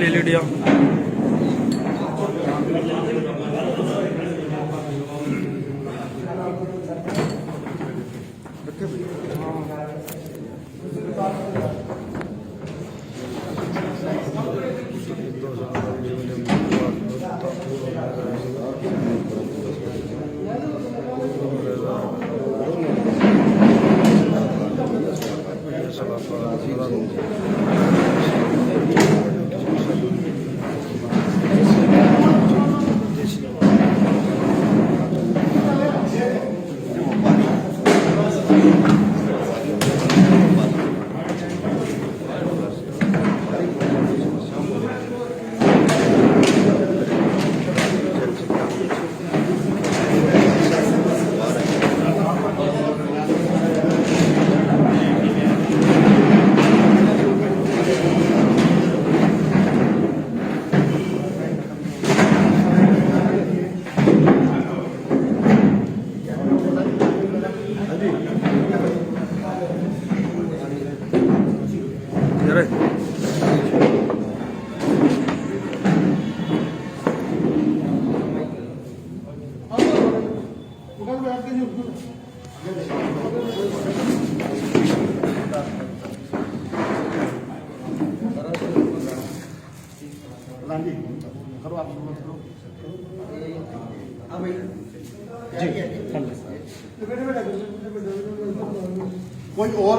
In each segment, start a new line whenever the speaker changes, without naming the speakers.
ले लिया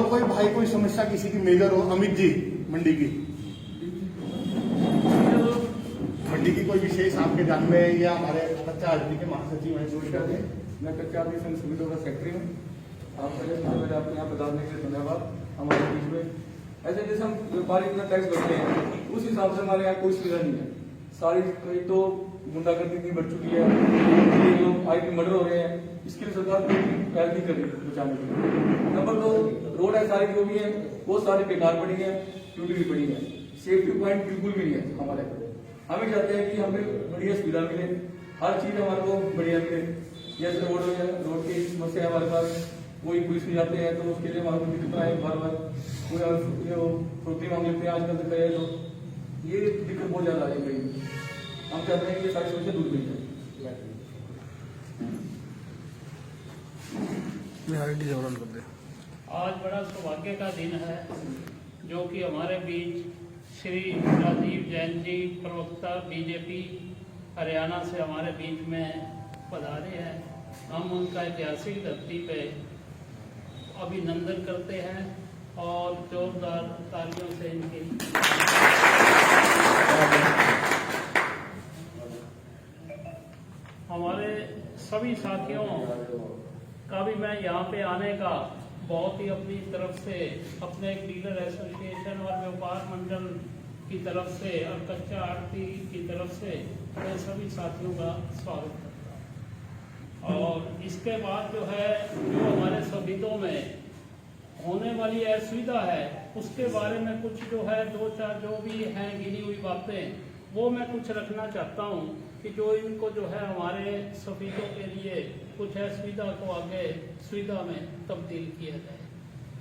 कोई भाई कोई समस्या किसी की मेजर हो, अमित जी मंडी की कोई विशेष आपके ध्यान में, या हमारे कच्चा आदमी के महासचिव हैं?
मैं कच्चा आदमी संघ समिति का सेक्रेटरी हूँ। आप पहले मेरे आपको यहाँ बताने के लिए धन्यवाद। हमारे बीच में ऐसे जैसे हम व्यापारी इतना टैक्स भरते हैं उस हिसाब से हमारे यहाँ कोई सुविधा नहीं है। सारी एक तो गुंडागर्दी इतनी बढ़ चुकी है, ये लोग आईपी मर्डर हो रहे हैं, इसके लिए सरकार कोई पहल नहीं कर रही बचाने के लिए। नंबर 2, रोड है सारी जो भी है वो सारी बेकार पड़ी है, टूटी हुई पड़ी है, सेफ्टी पॉइंट बिल्कुल भी नहीं है हमारे। हमें चाहते हैं कि हमें बढ़िया सुविधा मिले, हर चीज हमारे को बढ़िया मिले। जैसे रोड की समस्या हमारे पास, कोई पुलिस में जाते हैं तो उसके लिए हमारे को दिक्कत है, बार बार कोई फुर्ती मांग लेते हैं आजकल तो कहे, तो ये दिक्कत बहुत ज्यादा है कहीं। हम चाहते हैं कि ये सारी समस्या दूर हुई है।
आज बड़ा सौभाग्य का दिन है जो कि हमारे बीच श्री राजीव जैन जी, प्रवक्ता बीजेपी हरियाणा से हमारे बीच में पधारे हैं। हम उनका ऐतिहासिक धरती पे अभिनंदन करते हैं और जोरदार तालियों से इनकी हमारे सभी साथियों का भी मैं यहाँ पे आने का बहुत ही अपनी तरफ से, अपने एक डीलर एसोसिएशन और व्यापार मंडल की तरफ से और कच्चा आड़ती की तरफ से मैं सभी साथियों का स्वागत करता हूँ। और इसके बाद जो है, जो हमारे सभीतों में होने वाली असुविधा है उसके बारे में कुछ जो है 2-4 जो भी हैं गिनी हुई बातें वो मैं कुछ रखना चाहता हूँ कि जो इनको जो है हमारे सफीदों के लिए कुछ असुविधा को आगे सुविधा में तब्दील किया जाए।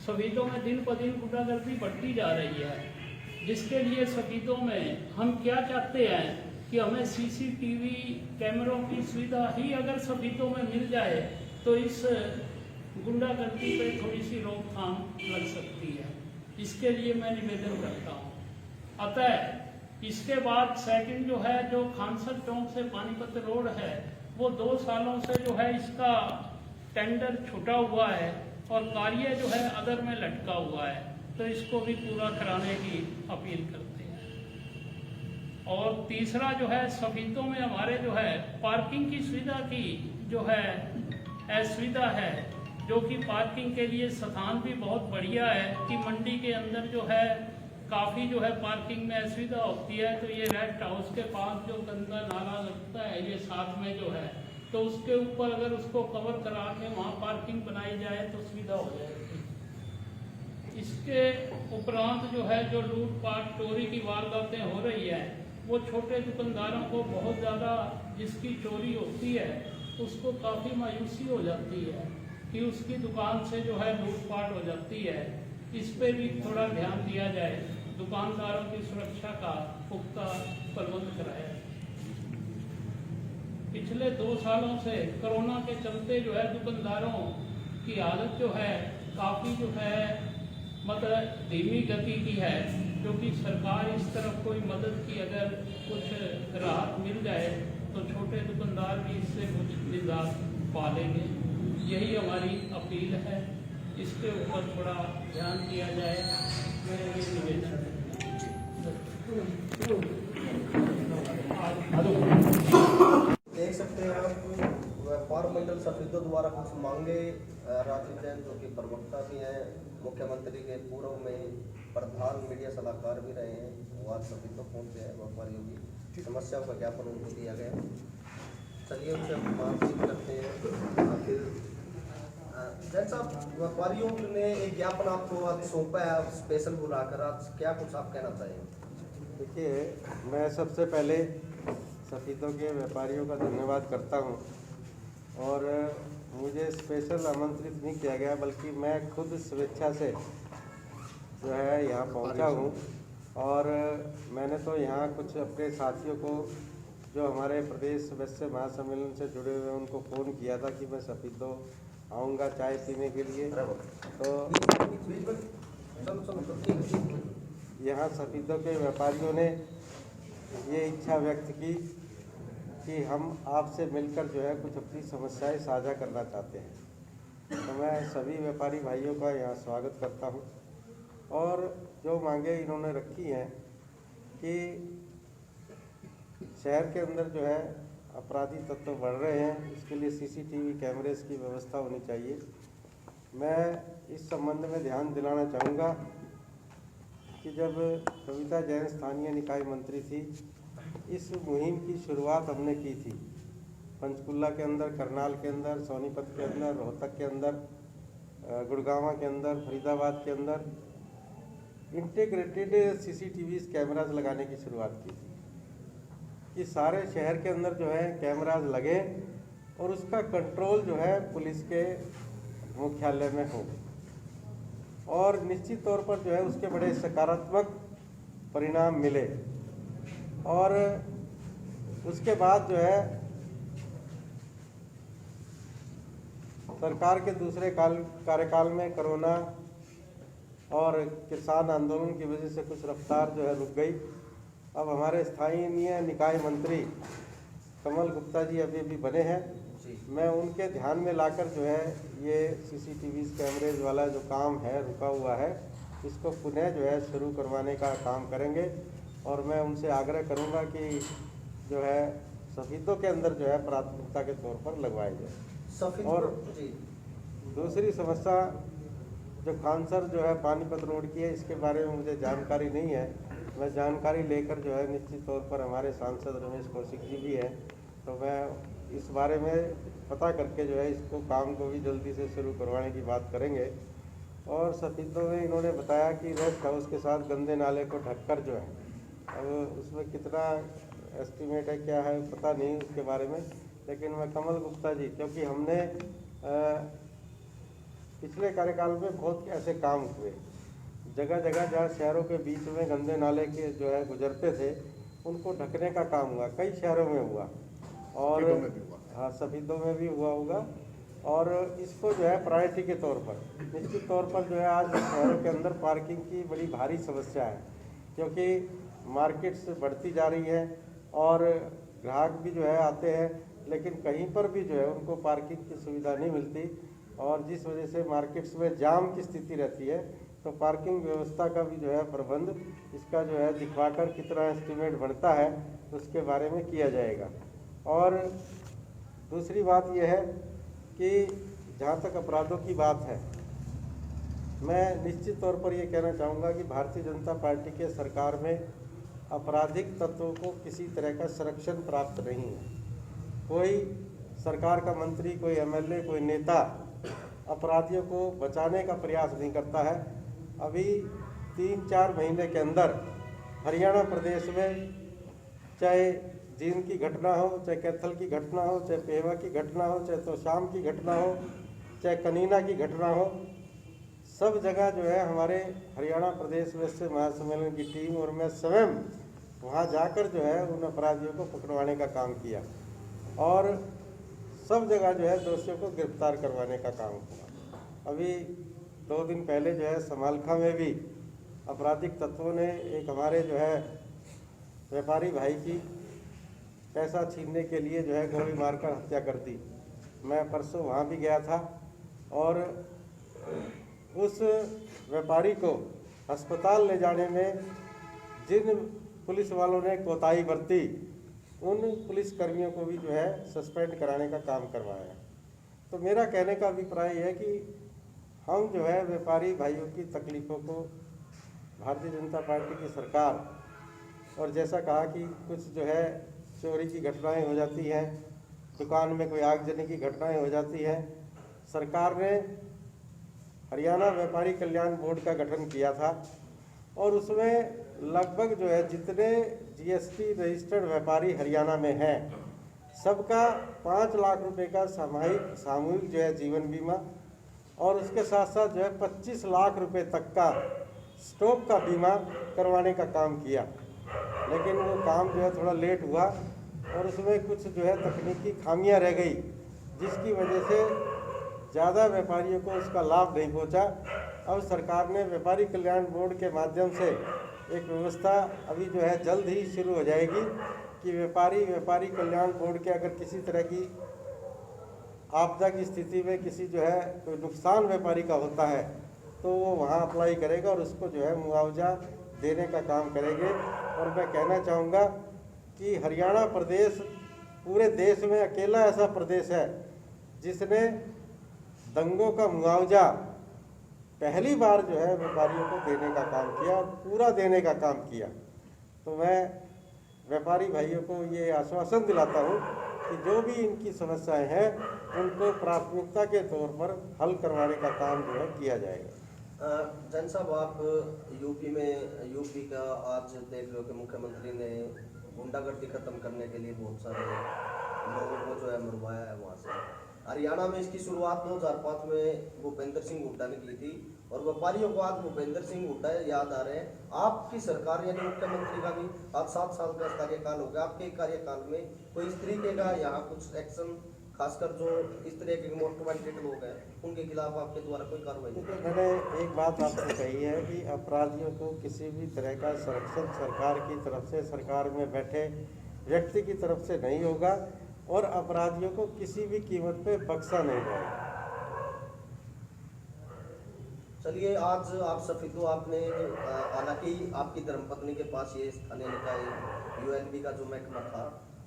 सफीदों में दिन ब दिन गुंडागर्दी बढ़ती जा रही है, जिसके लिए सफीदों में हम क्या चाहते हैं कि हमें सीसीटीवी कैमरों की सुविधा ही अगर सफीदों में मिल जाए तो इस गुंडागर्दी पे थोड़ी सी रोकथाम लग सकती है। इसके लिए मैं निवेदन करता हूँ। अतः इसके बाद सेकंड जो है, जो खानसर चौक से पानीपत रोड है, वो 2 सालों से जो है इसका टेंडर छूटा हुआ है और कार्य जो है अदर में लटका हुआ है, तो इसको भी पूरा कराने की अपील करते हैं। और तीसरा जो है, सफीदों में हमारे जो है पार्किंग की सुविधा की जो है असुविधा है, जो कि पार्किंग के लिए स्थान भी बहुत बढ़िया है कि मंडी के अंदर जो है काफ़ी जो है पार्किंग में असुविधा होती है। तो ये रेस्ट हाउस के पास जो गंदा नाला लगता है ये साथ में जो है, तो उसके ऊपर अगर उसको कवर करा के वहाँ पार्किंग बनाई जाए तो सुविधा हो जाएगी। इसके उपरांत जो है, जो लूटपाट चोरी की वारदातें हो रही है वो छोटे दुकानदारों को बहुत ज़्यादा, जिसकी चोरी होती है उसको काफ़ी मायूसी हो जाती है कि उसकी दुकान से जो है लूटपाट हो जाती है। इस पे भी थोड़ा ध्यान दिया जाए, दुकानदारों की सुरक्षा का पुख्ता प्रबंध कराया। पिछले 2 सालों से कोरोना के चलते जो है दुकानदारों की हालत जो है काफ़ी जो है मतलब धीमी गति की है, क्योंकि सरकार इस तरफ कोई मदद की अगर कुछ राहत मिल जाए तो छोटे दुकानदार भी इससे कुछ निजात पा लेंगे। यही हमारी अपील है, इसके ऊपर थोड़ा ध्यान दिया जाए, मेरा ये निवेदन है।
देख सकते हैं आप व्यापार मंडल सफीदों द्वारा कुछ मांगे राखी जैन जो कि प्रवक्ता भी हैं, मुख्यमंत्री के पूर्व में प्रधान मीडिया सलाहकार भी रहे हैं, वो आज सफीदों पहुँचे हैं। व्यापारियों की समस्याओं का ज्ञापन उनको दिया गया। चलिए उनसे बातचीत करते हैं। आखिर जैन साहब, व्यापारियों ने एक ज्ञापन आपको आज सौंपा है, स्पेशल बुलाकर, आज क्या कुछ आप कहना चाहेंगे?
देखिए, मैं सबसे पहले सफीदों के व्यापारियों का धन्यवाद करता हूं, और मुझे स्पेशल आमंत्रित नहीं किया गया, बल्कि मैं खुद स्वेच्छा से जो है यहाँ पहुँचा हूँ। और मैंने तो यहाँ कुछ अपने साथियों को जो हमारे प्रदेश वैश्य महासम्मेलन से जुड़े हुए उनको फ़ोन किया था कि मैं सफीदों आऊँगा चाय पीने के लिए। तो यहाँ सफीदों के व्यापारियों ने ये इच्छा व्यक्त की कि हम आपसे मिलकर जो है कुछ अपनी समस्याएं साझा करना चाहते हैं। तो मैं सभी व्यापारी भाइयों का यहाँ स्वागत करता हूँ। और जो मांगे इन्होंने रखी हैं कि शहर के अंदर जो है अपराधी तत्व बढ़ रहे हैं, इसके लिए सीसीटीवी कैमरेज की व्यवस्था होनी चाहिए। मैं इस संबंध में ध्यान दिलाना चाहूँगा कि जब कविता जैन स्थानीय निकाय मंत्री थी, इस मुहिम की शुरुआत हमने की थी पंचकुला के अंदर, करनाल के अंदर, सोनीपत के अंदर, रोहतक के अंदर, गुड़गांव के अंदर, फरीदाबाद के अंदर इंटीग्रेटेड सीसीटीवी कैमराज लगाने की शुरुआत की थी कि सारे शहर के अंदर जो है कैमराज लगे और उसका कंट्रोल जो है पुलिस के मुख्यालय में हो। और निश्चित तौर पर जो है उसके बड़े सकारात्मक परिणाम मिले। और उसके बाद जो है सरकार के दूसरे कार्यकाल में कोरोना और किसान आंदोलन की वजह से कुछ रफ्तार जो है रुक गई। अब हमारे स्थानीय निकाय मंत्री कमल गुप्ता जी अभी बने हैं। मैं उनके ध्यान में लाकर जो है ये सीसीटीवी कैमरेज वाला जो काम है रुका हुआ है, इसको पुनः जो है शुरू करवाने का काम करेंगे। और मैं उनसे आग्रह करूंगा कि जो है सफीदों के अंदर जो है प्राथमिकता के तौर पर लगवाए जाए। और दूसरी समस्या जो खानसर जो है पानीपत रोड की है, इसके बारे में मुझे जानकारी नहीं है। मैं जानकारी लेकर जो है निश्चित तौर पर, हमारे सांसद रमेश कौशिक जी भी हैं, तो मैं इस बारे में पता करके जो है इसको काम को भी जल्दी से शुरू करवाने की बात करेंगे। और सफीदों में इन्होंने बताया कि रेस्ट हाउस के साथ गंदे नाले को ढककर जो है, अब उसमें कितना एस्टीमेट है क्या है पता नहीं उसके बारे में, लेकिन मैं कमल गुप्ता जी, क्योंकि हमने पिछले कार्यकाल में बहुत ऐसे काम हुए, जगह जगह जहाँ शहरों के बीच में गंदे नाले के जो है गुजरते थे उनको ढकने का काम हुआ, कई शहरों में हुआ और हाँ सफीदों में भी हुआ होगा। और इसको जो है प्रायोरिटी के तौर पर निश्चित तौर पर जो है आज शहरों के अंदर पार्किंग की बड़ी भारी समस्या है, क्योंकि मार्केट्स बढ़ती जा रही है और ग्राहक भी जो है आते हैं, लेकिन कहीं पर भी जो है उनको पार्किंग की सुविधा नहीं मिलती। और जिस वजह से मार्केट्स में जाम की स्थिति रहती है, तो पार्किंग व्यवस्था का भी जो है प्रबंध इसका जो है दिखवाकर कितना एस्टीमेट बढ़ता है उसके बारे में किया जाएगा। और दूसरी बात यह है कि जहाँ तक अपराधों की बात है, मैं निश्चित तौर पर ये कहना चाहूँगा कि भारतीय जनता पार्टी के सरकार में आपराधिक तत्वों को किसी तरह का संरक्षण प्राप्त नहीं है। कोई सरकार का मंत्री, कोई एमएलए, कोई नेता अपराधियों को बचाने का प्रयास नहीं करता है। अभी 3-4 महीने के अंदर हरियाणा प्रदेश में चाहे जींद की घटना हो, चाहे कैथल की घटना हो, चाहे पेवा की घटना हो, चाहे तोशाम की घटना हो, चाहे कनीना की घटना हो, सब जगह जो है हमारे हरियाणा प्रदेश वैश्य महासम्मेलन की टीम और मैं स्वयं वहाँ जाकर जो है उन अपराधियों को पकड़वाने का काम किया और सब जगह जो है दोषियों को गिरफ्तार करवाने का काम किया। अभी 2 दिन पहले जो है समालखा में भी आपराधिक तत्वों ने एक हमारे जो है व्यापारी भाई की पैसा छीनने के लिए जो है गोली मारकर हत्या कर दी। मैं परसों वहाँ भी गया था और उस व्यापारी को अस्पताल ले जाने में जिन पुलिस वालों ने कोताही बरती उन पुलिस कर्मियों को भी जो है सस्पेंड कराने का काम करवाया। तो मेरा कहने का अभिप्राय है कि हम जो है व्यापारी भाइयों की तकलीफ़ों को भारतीय जनता पार्टी की सरकार और जैसा कहा कि कुछ जो है चोरी की घटनाएं हो जाती हैं, दुकान में कोई आगजनी की घटनाएं हो जाती हैं, सरकार ने हरियाणा व्यापारी कल्याण बोर्ड का गठन किया था और उसमें लगभग जो है जितने जीएसटी रजिस्टर्ड व्यापारी हरियाणा में हैं सबका 5 लाख रुपए का सामूहिक जो है जीवन बीमा और उसके साथ साथ जो है 25 लाख रुपए तक का स्टॉक का बीमा करवाने का काम किया। लेकिन वो काम जो है थोड़ा लेट हुआ और उसमें कुछ जो है तकनीकी खामियां रह गई जिसकी वजह से ज़्यादा व्यापारियों को उसका लाभ नहीं पहुंचा। अब सरकार ने व्यापारी कल्याण बोर्ड के माध्यम से एक व्यवस्था अभी जो है जल्द ही शुरू हो जाएगी कि व्यापारी कल्याण बोर्ड के अगर किसी तरह की आपदा की स्थिति में किसी जो है कोई नुकसान व्यापारी का होता है तो वो वहाँ अप्लाई करेगा और उसको जो है मुआवजा देने का काम करेंगे। और मैं कहना चाहूँगा कि हरियाणा प्रदेश पूरे देश में अकेला ऐसा प्रदेश है जिसने दंगों का मुआवजा पहली बार जो है व्यापारियों को देने का काम किया और पूरा देने का काम किया। तो मैं व्यापारी भाइयों को ये आश्वासन दिलाता हूँ कि जो भी इनकी समस्याएं हैं उनको प्राथमिकता के तौर पर हल करवाने का काम जो है किया जाएगा।
जैन साहब, आप यूपी का आज देख रहे हो कि मुख्यमंत्री ने गुंडागर्दी खत्म करने के लिए बहुत सारे लोगों को जो है मरवाया है वहाँ से। हरियाणा में इसकी शुरुआत 2005 में भूपेंद्र सिंह हुड्डा ने की थी और व्यापारियों को आज भूपेंद्र सिंह हुड्डा याद आ रहे हैं। आपकी सरकार यानी मुख्यमंत्री का भी आज 7 साल का कार्यकाल हो गया। आपके कार्यकाल में कोई इस तरीके का यहाँ कुछ एक्शन, खासकर जो इस तरह के मोस्ट वांटेड लोग हैं उनके खिलाफ आपके द्वारा कोई कार्रवाई नहीं?
मैंने एक बात आपसे कही है कि अपराधियों को किसी भी तरह का संरक्षण सरकार की तरफ से, सरकार में बैठे व्यक्ति की तरफ से नहीं होगा और अपराधियों को किसी भी कीमत पे बख्शा नहीं जाएगा।
चलिए, आज आप सफीदो आपने हालांकि आपकी धर्मपत्नी के पास ये स्थानीय निकाय यूएनबी का जो महकमा था,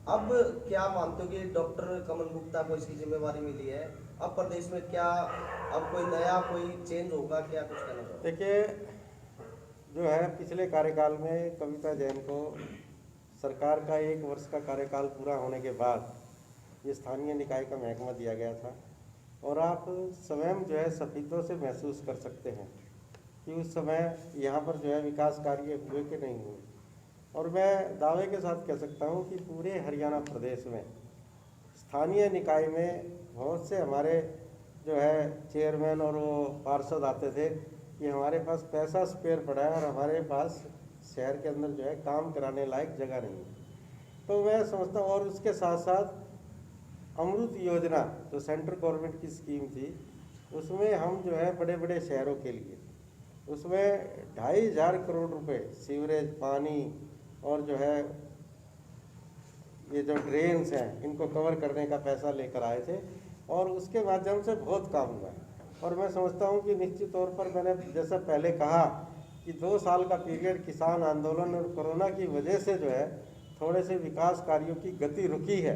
अब क्या मानते हो कि डॉक्टर कमल गुप्ता को इसकी जिम्मेवारी मिली है? अब प्रदेश में क्या अब कोई नया कोई चेंज होगा, क्या कुछ कहना चाहोगे?
देखिए, जो है पिछले कार्यकाल में कविता जैन को सरकार का 1 वर्ष का कार्यकाल पूरा होने के बाद ये स्थानीय निकाय का महकमा दिया गया था और आप स्वयं जो है सफीदों से महसूस कर सकते हैं कि उस समय यहाँ पर जो है विकास कार्य हुए कि नहीं हुए। और मैं दावे के साथ कह सकता हूँ कि पूरे हरियाणा प्रदेश में स्थानीय निकाय में बहुत से हमारे जो है चेयरमैन और वो पार्षद आते थे कि हमारे पास पैसा स्पेयर पड़ा है और हमारे पास शहर के अंदर जो है काम कराने लायक जगह नहीं है। तो मैं समझता हूँ, और उसके साथ साथ अमृत योजना जो सेंट्रल गवर्नमेंट की स्कीम थी उसमें हम जो है बड़े बड़े शहरों के लिए उसमें 2,500 करोड़ रुपए सीवरेज, पानी और जो है ये जो ड्रेन्स हैं इनको कवर करने का पैसा लेकर आए थे और उसके माध्यम से बहुत काम हुआ है। और मैं समझता हूँ कि निश्चित तौर पर मैंने जैसा पहले कहा कि 2 साल का पीरियड किसान आंदोलन और कोरोना की वजह से जो है थोड़े से विकास कार्यों की गति रुकी है,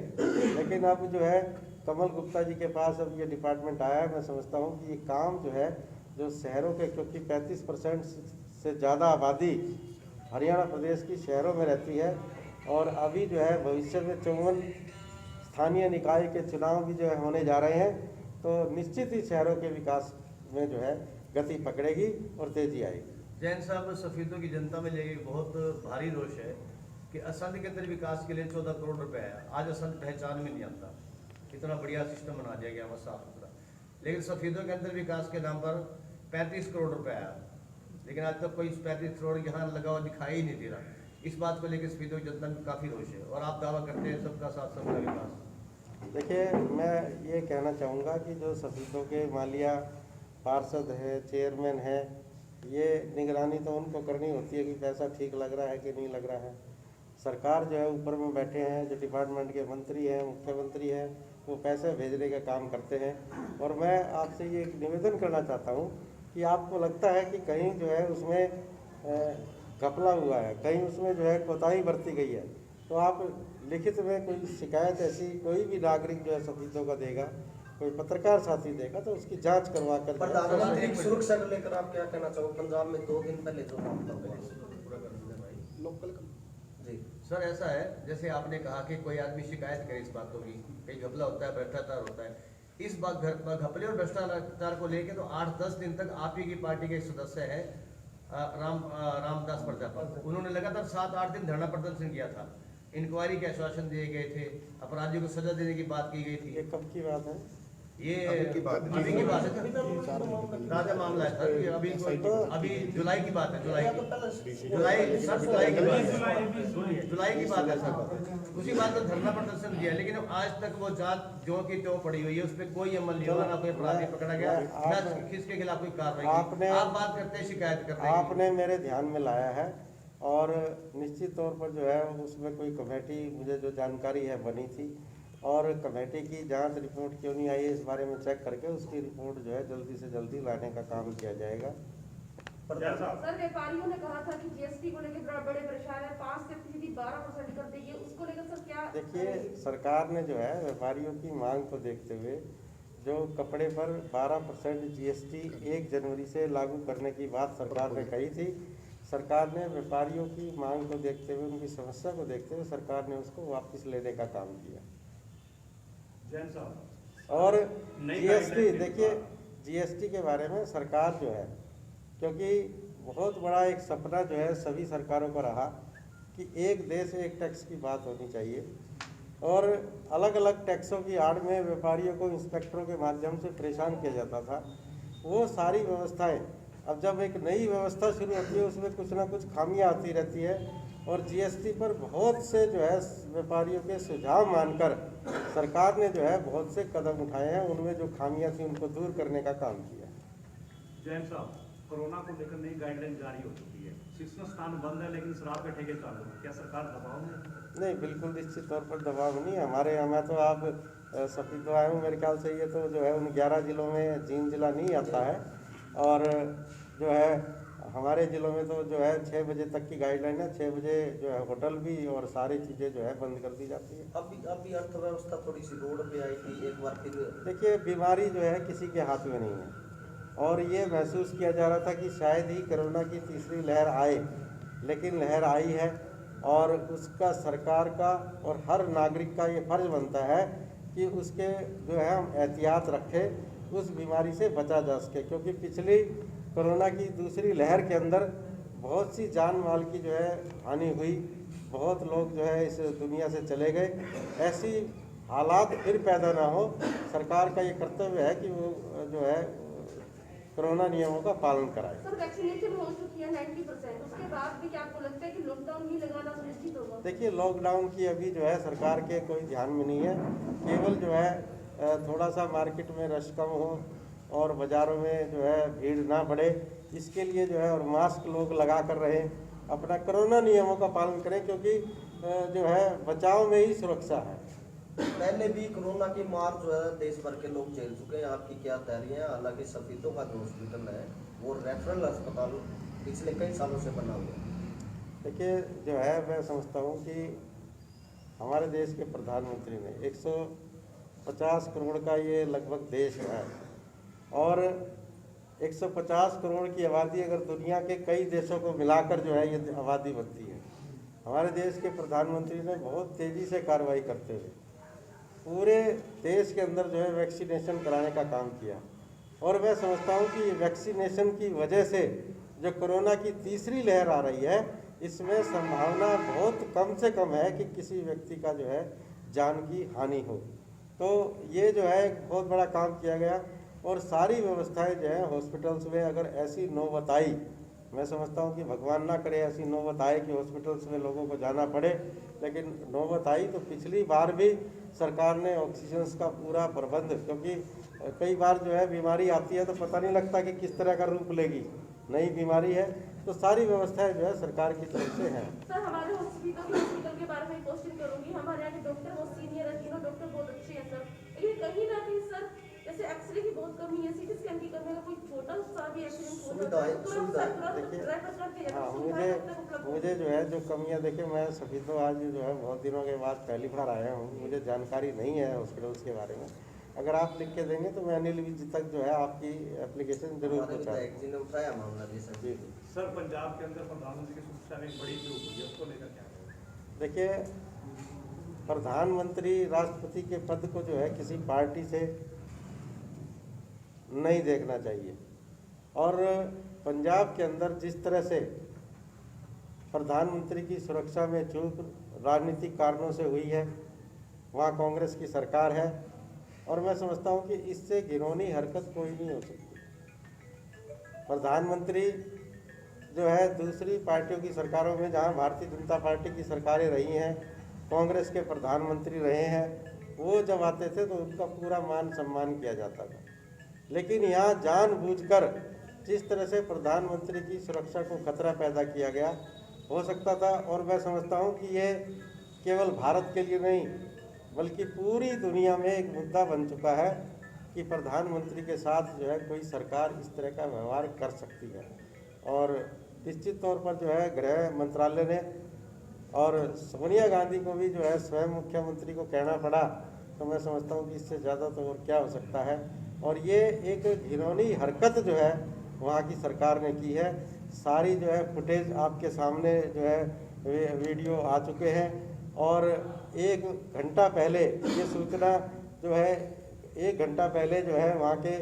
लेकिन अब जो है कमल गुप्ता जी के पास अब ये डिपार्टमेंट आया है। मैं समझता हूँ कि ये काम जो है जो शहरों के, क्योंकि 35% से ज़्यादा आबादी हरियाणा प्रदेश की शहरों में रहती है और अभी जो है भविष्य में 54 स्थानीय निकाय के चुनाव भी जो है होने जा रहे हैं, तो निश्चित ही शहरों के विकास में जो है गति पकड़ेगी और तेजी आएगी।
जैन साहब, सफीदों की जनता में लेके बहुत भारी रोष है
कि असंध के अंदर विकास के लिए 14 करोड़ रुपए है। आज असंध पहचान में नहीं आता, इतना बढ़िया सिस्टम बना दिया गया वहाँ साफ सुथरा। लेकिन सफेदों के अंदर विकास के नाम पर 35 करोड़ रुपए आया, लेकिन आज तक कोई 35 करोड़ यहाँ लगा हुआ दिखाई ही नहीं दे रहा। इस बात को लेकर सफेदों की जनता में काफ़ी रोष है और आप दावा करते हैं सबका साथ सबका विकास।
देखिए, मैं ये कहना चाहूँगा कि जो सफेदों के मालिया पार्षद है, चेयरमैन है, ये निगरानी तो उनको करनी होती है कि पैसा ठीक लग रहा है कि नहीं लग रहा है। सरकार जो है ऊपर में बैठे हैं, जो डिपार्टमेंट के मंत्री हैं, मुख्यमंत्री हैं, वो पैसे भेजने का काम करते हैं। और मैं आपसे ये निवेदन करना चाहता हूँ कि आपको लगता है कि कहीं जो है उसमें घपला हुआ है, कहीं उसमें जो है कोताही बरती गई है, तो आप लिखित में कोई शिकायत ऐसी कोई भी नागरिक जो है सफेदों का देगा, कोई पत्रकार साथी देगा, तो उसकी जांच करवा कर।
प्रधानमंत्री की सुरक्षा को लेकर आप क्या कहना चाहोगे? पंजाब में 2 दिन पहले जो मामला हुआ लोकल जी
सर, ऐसा है जैसे आपने कहा कि कोई आदमी शिकायत करे इस बातों की, कहीं घपला होता है, भ्रष्टाचार होता है। इस बात घपले और भ्रष्टाचार को लेके तो 8-10 दिन तक आप ही की पार्टी के सदस्य हैं रामदास प्रजापति, उन्होंने लगातार 7-8 दिन धरना प्रदर्शन किया था। इंक्वायरी के आश्वासन दिए गए थे, अपराधियों को सजा देने की बात की गई थी।
ये कब की बात है?
ये अभी की बात है, ताजा मामला है सर। अभी जुलाई की बात है, जुलाई की बात है सर। उसी बात पर धरना प्रदर्शन दिया, लेकिन आज तक वो जांच जो की त्यों पड़ी हुई है, उस पर कोई अमल नहीं हुआ, ना कोई अपराधी पकड़ा गया, ना किसके खिलाफ कोई कार्रवाई। आप बात करते हैं शिकायत करते हैं,
आपने मेरे ध्यान में लाया है और निश्चित तौर पर जो है उसमें कोई कमेटी, मुझे जो जानकारी है, बनी थी और कमेटी की जांच रिपोर्ट क्यों नहीं आई है इस बारे में चेक करके उसकी रिपोर्ट जो है जल्दी से जल्दी लाने का काम किया जाएगा।
सर, व्यापारियों ने कहा था कि जीएसटी को लेकर बड़े परेशान है, 5% 12% कर देंगे, उसको लेकर सर क्या?
देखिए, सरकार ने जो है व्यापारियों की मांग को देखते हुए जो कपड़े पर 12% जीएसटी 1 जनवरी से लागू करने की बात सरकार ने कही थी, सरकार ने व्यापारियों की मांग को देखते हुए, उनकी समस्या को देखते हुए सरकार ने उसको वापस लेने का काम किया। और जीएसटी, देखिए जीएसटी के बारे में सरकार जो है, क्योंकि बहुत बड़ा एक सपना जो है सभी सरकारों का रहा कि एक देश एक टैक्स की बात होनी चाहिए, और अलग अलग टैक्सों की आड़ में व्यापारियों को इंस्पेक्टरों के माध्यम से परेशान किया जाता था। वो सारी व्यवस्थाएं अब जब एक नई व्यवस्था शुरू होती है उसमें कुछ ना कुछ खामियां आती रहती है, और जीएसटी पर बहुत से जो है व्यापारियों के सुझाव मानकर सरकार ने जो है बहुत से कदम उठाए हैं, उनमें जो खामियां थी उनको दूर करने का काम किया।
जैन साहब, कोरोना को लेकर नई गाइडलाइन जारी हो चुकी है, शिक्षण स्थान बंद है लेकिन शराब के ठेके चालू है, क्या सरकार दबाव में?
नहीं, बिल्कुल निश्चित तौर पर दबाव नहीं है हमारे यहाँ। मैं तो आप सफेदों आए हूँ, मेरे ख्याल से ये तो जो है उन 11 जिलों में जींद जिला नहीं आता है, और जो है हमारे ज़िलों में तो जो है 6 बजे तक की गाइडलाइन है, 6 बजे जो है होटल भी और सारी चीज़ें जो है बंद कर दी जाती है।
अभी अर्थव्यवस्था थोड़ी सी रोड पे आई थी, एक बार फिर
देखिए, बीमारी जो है किसी के हाथ में नहीं है, और ये महसूस किया जा रहा था कि शायद ही कोरोना की तीसरी लहर आए, लेकिन लहर आई है, और उसका सरकार का और हर नागरिक का ये फर्ज बनता है कि उसके जो है हम एहतियात रखें, उस बीमारी से बचा जा सके, क्योंकि पिछली कोरोना की दूसरी लहर के अंदर बहुत सी जान माल की जो है हानि हुई, बहुत लोग जो है इस दुनिया से चले गए। ऐसी हालात फिर पैदा ना हो, सरकार का ये कर्तव्य है कि वो जो है कोरोना नियमों का पालन कराए।
सर, वैक्सीनेशन हो चुकी है 90%, उसके बाद भी क्या आपको लगता है कि लॉकडाउन ही लगाना सुनिश्चित होगा?
देखिए, लॉकडाउन की अभी जो है सरकार के कोई ध्यान में नहीं है, केवल जो है थोड़ा सा मार्केट में रश कम हो और बाज़ारों में जो है भीड़ ना बढ़े, इसके लिए जो है और मास्क लोग लगा कर रहें, अपना कोरोना नियमों का पालन करें, क्योंकि जो है बचाव में ही सुरक्षा है।
पहले भी कोरोना की मार जो है देश भर के लोग झेल चुके हैं, आपकी क्या तैयारी है? हालांकि सफेदों का जो हॉस्पिटल है वो रेफरल अस्पताल पिछले कई सालों से बना हुआ है।
देखिए, जो है मैं समझता हूँ कि हमारे देश के प्रधानमंत्री ने 150 करोड़ का ये लगभग देश है, और 150 करोड़ की आबादी अगर दुनिया के कई देशों को मिलाकर जो है ये आबादी बनती है। हमारे देश के प्रधानमंत्री ने बहुत तेज़ी से कार्रवाई करते हुए पूरे देश के अंदर जो है वैक्सीनेशन कराने का काम किया, और मैं समझता हूँ कि वैक्सीनेशन की वजह से जो कोरोना की तीसरी लहर आ रही है, इसमें संभावना बहुत कम से कम है कि किसी व्यक्ति का जो है जान की हानि हो। तो ये जो है एक बहुत बड़ा काम किया गया और सारी व्यवस्थाएं जो है हॉस्पिटल्स में अगर ऐसी नौबत आई, मैं समझता हूँ कि भगवान ना करे ऐसी नौबत आए कि हॉस्पिटल्स में लोगों को जाना पड़े, लेकिन नौबत आई तो पिछली बार भी सरकार ने ऑक्सीजन का पूरा प्रबंध, क्योंकि कई बार जो है बीमारी आती है तो पता नहीं लगता कि किस तरह का रूप लेगी, नई बीमारी है, तो सारी व्यवस्थाएं जो है सरकार की तरफ से हैं।
सर हमारे हॉस्पिटल के बारे में क्वेश्चन करूंगी। हमारे यहाँ के डॉक्टर बहुत सीनियर है, तीनों डॉक्टर बहुत अच्छे हैं सर, लेकिन कहीं ना कहीं सर जैसे एक्सरे की बहुत कमी है, सीटी स्कैन की कमी है, कोई छोटा सा भी एक्सीडेंट हो जाता है तो
मुझे जो है जो कमियां, देखिए मैं सभी तो आज जो है बहुत दिनों के बाद पहली बार आया हूँ, मुझे जानकारी नहीं है हॉस्पिटल्स के बारे में। अगर आप लिख के देंगे तो मैं अनिल विज तक जो है आपकी एप्लीकेशन जरूर पहुँचाऊंगा।
उठाया मामला जी सर।
जी
सर पंजाब के अंदर प्रधानमंत्री की सुरक्षा में एक बड़ी चूक हुई है, उसको लेकर क्या कहेंगे?
देखिए, प्रधानमंत्री राष्ट्रपति के पद को जो है किसी पार्टी से नहीं देखना चाहिए, और पंजाब के अंदर जिस तरह से प्रधानमंत्री की सुरक्षा में चूक राजनीतिक कारणों से हुई है, वहाँ कांग्रेस की सरकार है, और मैं समझता हूँ कि इससे घिनौनी हरकत कोई नहीं हो सकती। प्रधानमंत्री जो है दूसरी पार्टियों की सरकारों में, जहाँ भारतीय जनता पार्टी की सरकारें रही हैं, कांग्रेस के प्रधानमंत्री रहे हैं, वो जब आते थे तो उनका पूरा मान सम्मान किया जाता था। लेकिन यहाँ जानबूझकर जिस तरह से प्रधानमंत्री की सुरक्षा को खतरा पैदा किया गया, हो सकता था, और मैं समझता हूँ कि ये केवल भारत के लिए नहीं बल्कि पूरी दुनिया में एक मुद्दा बन चुका है कि प्रधानमंत्री के साथ जो है कोई सरकार इस तरह का व्यवहार कर सकती है। और निश्चित तौर पर जो है गृह मंत्रालय ने और सोनिया गांधी को भी जो है स्वयं मुख्यमंत्री को कहना पड़ा, तो मैं समझता हूँ कि इससे ज़्यादा तो और क्या हो सकता है। और ये एक घिनौनी हरकत जो है वहाँ की सरकार ने की है। सारी जो है फुटेज आपके सामने जो है वीडियो आ चुके हैं, और 1 घंटा पहले ये सूचना जो है 1 घंटा पहले जो है वहाँ के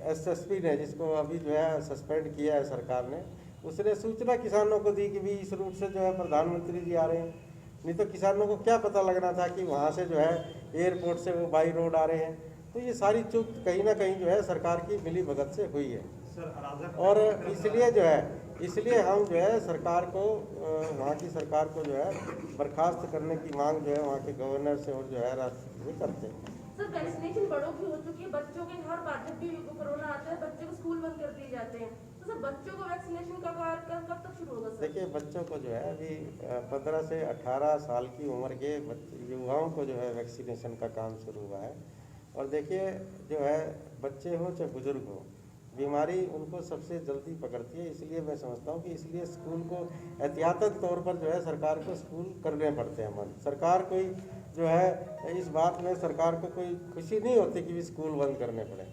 एसएसपी ने, जिसको अभी जो है सस्पेंड किया है सरकार ने, उसने सूचना किसानों को दी कि भी इस रूट से जो है प्रधानमंत्री जी आ रहे हैं। नहीं तो किसानों को क्या पता लगना था कि वहाँ से जो है एयरपोर्ट से वो बाई रोड आ रहे हैं। तो ये सारी चूक कहीं ना कहीं जो है सरकार की मिली भगत से हुई है, और इसलिए हम जो है सरकार को, वहाँ की सरकार को जो है बर्खास्त करने की मांग जो है वहाँ के गवर्नर से और जो है राष्ट्रपति से करते हैं।
सर वैक्सीनेशन बड़ों की हो चुकी है, बच्चों के हर बार जब भी कोरोना आता है बच्चों को स्कूल बंद कर दिए जाते हैं, तो सर बच्चों को वैक्सीनेशन का कार्य कब तक शुरू होगा सर?
देखिए, बच्चों को जो है अभी 15 से 18 साल की उम्र के युवाओं को जो है वैक्सीनेशन का काम शुरू हुआ है। और देखिए, जो है बच्चे हों चाहे बुजुर्ग हों, बीमारी उनको सबसे जल्दी पकड़ती है। इसलिए मैं समझता हूँ कि इसलिए स्कूल को एहतियातन तौर पर जो है सरकार को स्कूल करने पड़ते हैं बंद। सरकार कोई जो है इस बात में सरकार को कोई खुशी नहीं होती कि भी स्कूल बंद करने पड़े,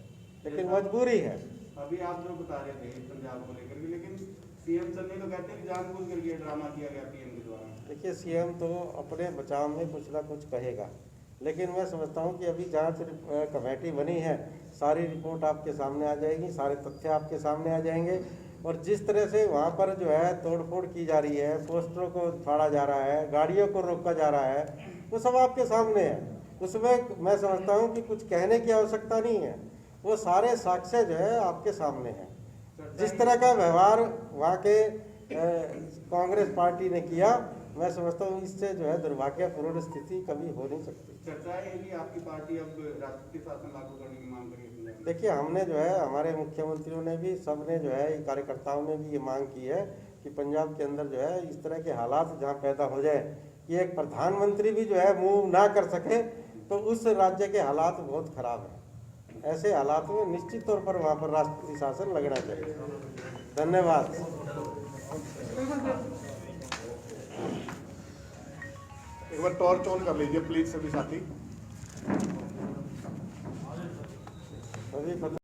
लेकिन मजबूरी है।
अभी आप जो बता रहे थे पंजाब को लेकर भी, लेकिन सीएम सर ने तो कहते हैं कि जानबूझ कर ये ड्रामा किया गया पीएम के द्वारा।
देखिए, सीएम तो अपने बचाव में कुछ ना कुछ कहेगा, लेकिन मैं समझता हूँ कि अभी जांच कमेटी बनी है, सारी रिपोर्ट आपके सामने आ जाएगी, सारे तथ्य आपके सामने आ जाएंगे। और जिस तरह से वहाँ पर जो है तोड़फोड़ की जा रही है, पोस्टरों को फाड़ा जा रहा है, गाड़ियों को रोका जा रहा है, वो सब आपके सामने है। उसमें मैं समझता हूँ कि कुछ कहने की आवश्यकता नहीं है, वो सारे साक्ष्य जो है आपके सामने हैं। जिस तरह का व्यवहार वहाँ के कांग्रेस पार्टी ने किया, मैं समझता हूँ इससे जो है दुर्भाग्यपूर्ण स्थिति कभी हो नहीं सकती।
चर्चा है कि आपकी पार्टी अब राष्ट्रपति शासन लागू करने की मांग करेगी।
देखिए, हमने जो है, हमारे मुख्यमंत्रियों ने भी, सब ने जो है, कार्यकर्ताओं ने भी ये मांग की है कि पंजाब के अंदर जो है इस तरह के हालात जहाँ पैदा हो जाए कि एक प्रधानमंत्री भी जो है मूव ना कर सके, तो उस राज्य के हालात बहुत खराब हैं। ऐसे हालात में निश्चित तौर पर वहाँ पर राष्ट्रपति शासन लगना चाहिए। धन्यवाद।
एक बार टॉर्च ऑन कर लीजिए प्लीज सभी साथी।
अभी